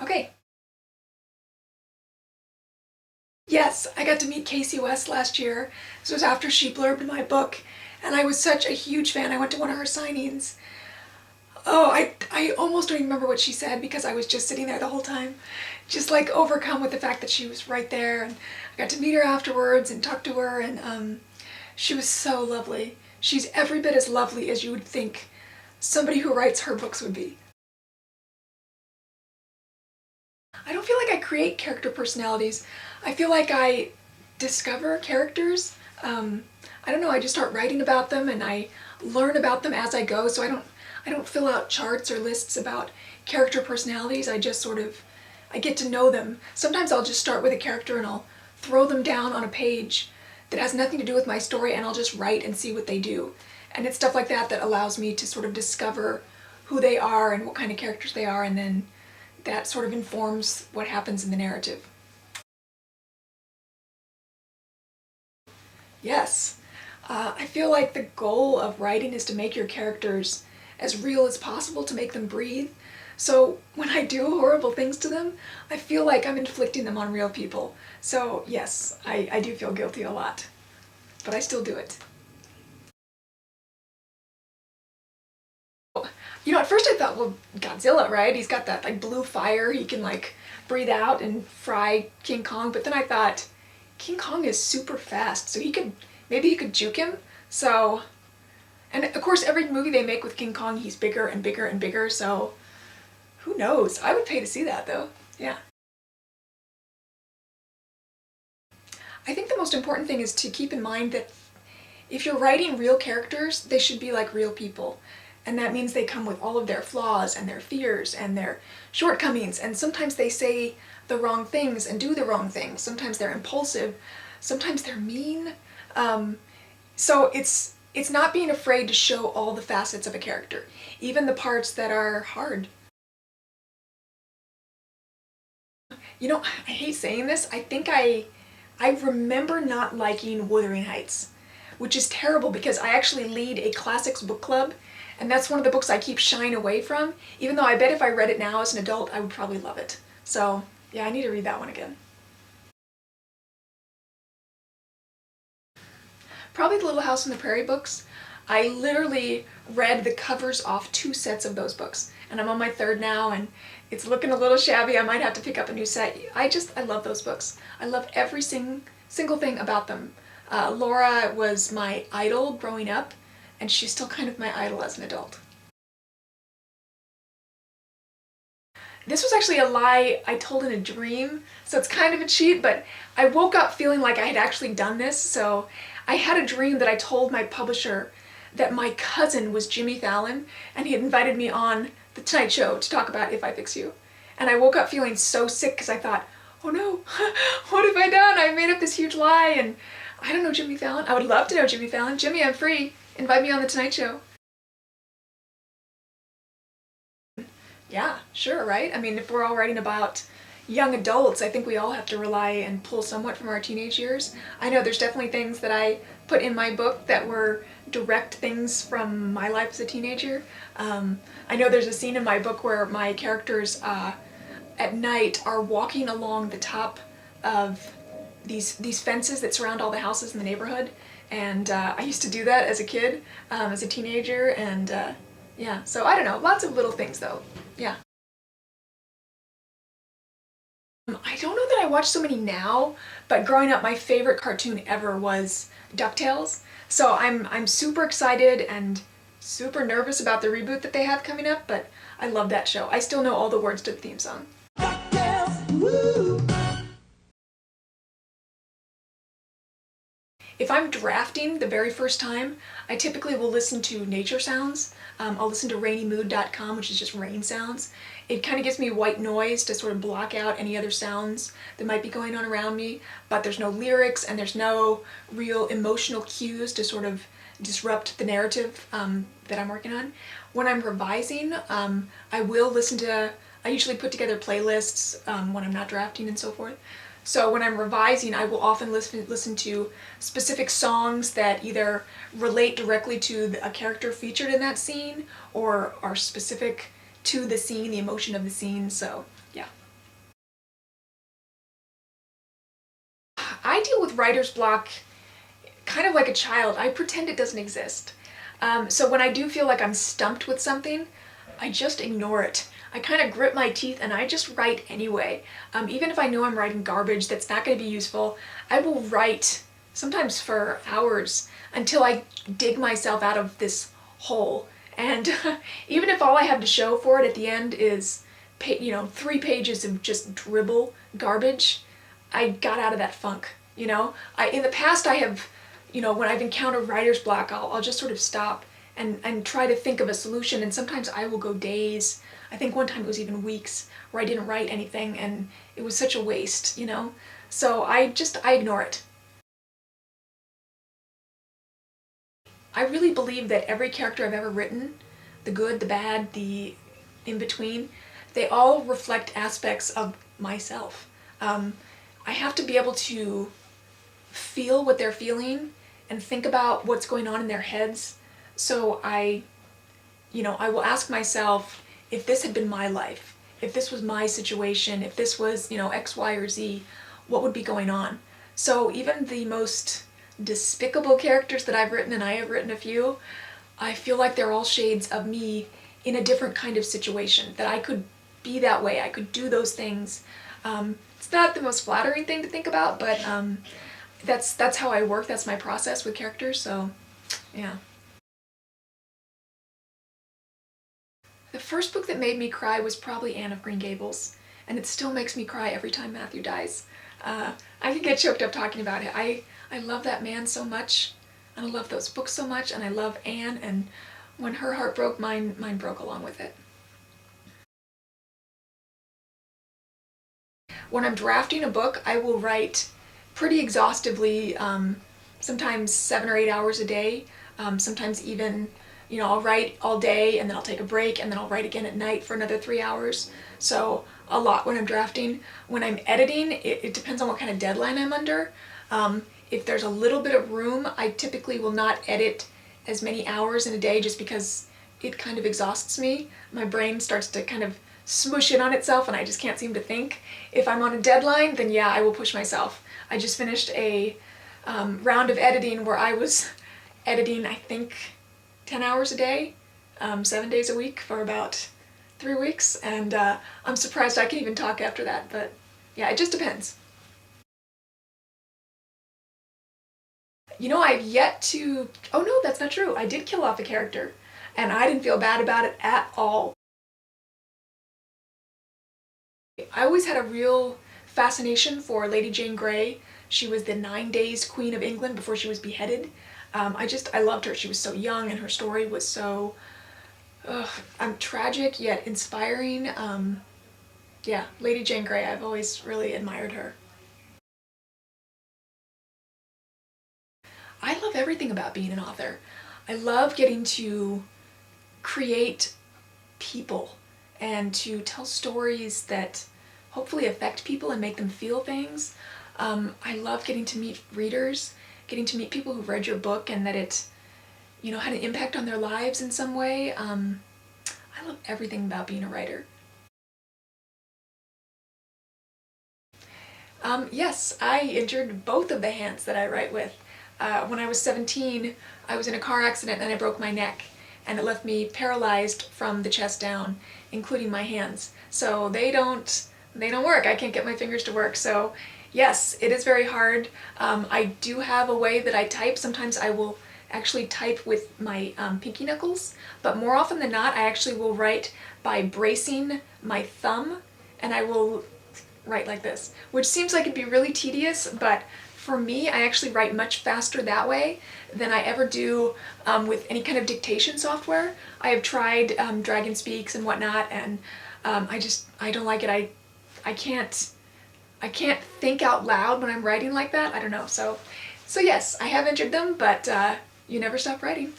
Okay. Yes, I got to meet Casey West last year. This was after she blurbed my book, and I was such a huge fan. I went to one of her signings. Oh, I almost don't even remember what she said because I was just sitting there the whole time, just like overcome with the fact that she was right there. And I got to meet her afterwards and talk to her, and she was so lovely. She's every bit as lovely as you would think somebody who writes her books would be. I don't feel like I create character personalities. I feel like I discover characters. I don't know, I just start writing about them and I learn about them as I go, so I don't fill out charts or lists about character personalities. I just sort of, I get to know them. Sometimes I'll just start with a character and I'll throw them down on a page that has nothing to do with my story and I'll just write and see what they do. And it's stuff like that that allows me to sort of discover who they are and what kind of characters they are, and then that sort of informs what happens in the narrative. Yes. I feel like the goal of writing is to make your characters as real as possible, to make them breathe. So when I do horrible things to them, I feel like I'm inflicting them on real people. So yes, I do feel guilty a lot, but I still do it. You know, at first I thought, well, Godzilla, right? He's got that like blue fire, he can like breathe out and fry King Kong, but then I thought, King Kong is super fast, so maybe he could juke him. So, and of course every movie they make with King Kong, he's bigger and bigger and bigger, so who knows? I would pay to see that though, yeah. I think the most important thing is to keep in mind that if you're writing real characters, they should be like real people. And that means they come with all of their flaws and their fears and their shortcomings. And sometimes they say the wrong things and do the wrong things. Sometimes they're impulsive. Sometimes they're mean. So it's not being afraid to show all the facets of a character, even the parts that are hard. You know, I hate saying this. I think I remember not liking Wuthering Heights, which is terrible because I actually lead a classics book club, and that's one of the books I keep shying away from, even though I bet if I read it now as an adult, I would probably love it. So yeah, I need to read that one again. Probably the Little House on the Prairie books. I literally read the covers off 2 sets of those books, and I'm on my third now, and it's looking a little shabby. I might have to pick up a new set. I love those books. I love every single thing about them. Laura was my idol growing up, and she's still kind of my idol as an adult. This was actually a lie I told in a dream, so it's kind of a cheat, but I woke up feeling like I had actually done this. So I had a dream that I told my publisher that my cousin was Jimmy Fallon, and he had invited me on The Tonight Show to talk about If I Fix You. And I woke up feeling so sick because I thought, oh no, what have I done? I made up this huge lie, and I don't know Jimmy Fallon. I would love to know Jimmy Fallon. Jimmy, I'm free. Invite me on The Tonight Show. Yeah, sure, right? I mean, if we're all writing about young adults, I think we all have to rely and pull somewhat from our teenage years. I know there's definitely things that I put in my book that were direct things from my life as a teenager. I know there's a scene in my book where my characters at night are walking along the top of these fences that surround all the houses in the neighborhood. And I used to do that as a kid, as a teenager, and yeah, so I don't know, lots of little things though. Yeah. I don't know that I watch so many now, but growing up, my favorite cartoon ever was DuckTales. So I'm super excited and super nervous about the reboot that they have coming up, but I love that show. I still know all the words to the theme song. If I'm drafting the very first time, I typically will listen to nature sounds. I'll listen to rainymood.com, which is just rain sounds. It kind of gives me white noise to sort of block out any other sounds that might be going on around me, but there's no lyrics and there's no real emotional cues to sort of disrupt the narrative that I'm working on. When I'm revising, I will listen to, I usually put together playlists when I'm not drafting and so forth. So when I'm revising, I will often listen to specific songs that either relate directly to a character featured in that scene or are specific to the scene, the emotion of the scene. So yeah. I deal with writer's block kind of like a child. I pretend it doesn't exist. So when I do feel like I'm stumped with something, I just ignore it. I kind of grit my teeth and I just write anyway. Even if I know I'm writing garbage that's not going to be useful, I will write sometimes for hours until I dig myself out of this hole. And even if all I have to show for it at the end is, 3 pages of just dribble garbage, I got out of that funk. In the past I have, when I've encountered writer's block, I'll just sort of stop and try to think of a solution, and sometimes I will go days. I think one time it was even weeks where I didn't write anything, and it was such a waste, So I ignore it. I really believe that every character I've ever written, the good, the bad, the in-between, they all reflect aspects of myself. I have to be able to feel what they're feeling and think about what's going on in their heads. So I will ask myself, if this had been my life, if this was my situation, if this was, X, Y, or Z, what would be going on? So even the most despicable characters that I've written, and I have written a few, I feel like they're all shades of me in a different kind of situation, that I could be that way, I could do those things. It's not the most flattering thing to think about, but that's how I work, that's my process with characters, so yeah. The first book that made me cry was probably Anne of Green Gables, and it still makes me cry every time Matthew dies. I can get choked up talking about it. I love that man so much, and I love those books so much, and I love Anne, and when her heart broke, mine broke along with it. When I'm drafting a book, I will write pretty exhaustively, sometimes 7 or 8 hours a day, sometimes even, I'll write all day and then I'll take a break and then I'll write again at night for another 3 hours. So a lot when I'm drafting. When I'm editing, it depends on what kind of deadline I'm under. If there's a little bit of room, I typically will not edit as many hours in a day just because it kind of exhausts me. My brain starts to kind of smush in on itself and I just can't seem to think. If I'm on a deadline, then yeah, I will push myself. I just finished a round of editing where I was editing, I think, 10 hours a day, 7 days a week for about 3 weeks, and I'm surprised I can even talk after that, but yeah, it just depends. I've yet to... Oh no, that's not true. I did kill off a character, and I didn't feel bad about it at all. I always had a real fascination for Lady Jane Grey. She was the 9 days Queen of England before she was beheaded. I loved her. She was so young and her story was so tragic yet inspiring. Yeah, Lady Jane Grey, I've always really admired her. I love everything about being an author. I love getting to create people and to tell stories that hopefully affect people and make them feel things. I love getting to meet readers, getting to meet people who've read your book and that it, had an impact on their lives in some way. I love everything about being a writer. Yes, I injured both of the hands that I write with. When I was 17, I was in a car accident and I broke my neck, and it left me paralyzed from the chest down, including my hands. So they don't work. I can't get my fingers to work. So yes, it is very hard. I do have a way that I type. Sometimes I will actually type with my pinky knuckles, but more often than not, I actually will write by bracing my thumb, and I will write like this, which seems like it'd be really tedious, but for me, I actually write much faster that way than I ever do with any kind of dictation software. I have tried Dragon Speaks and whatnot, and I don't like it. I can't think out loud when I'm writing like that. I don't know. So yes, I have injured them, but you never stop writing.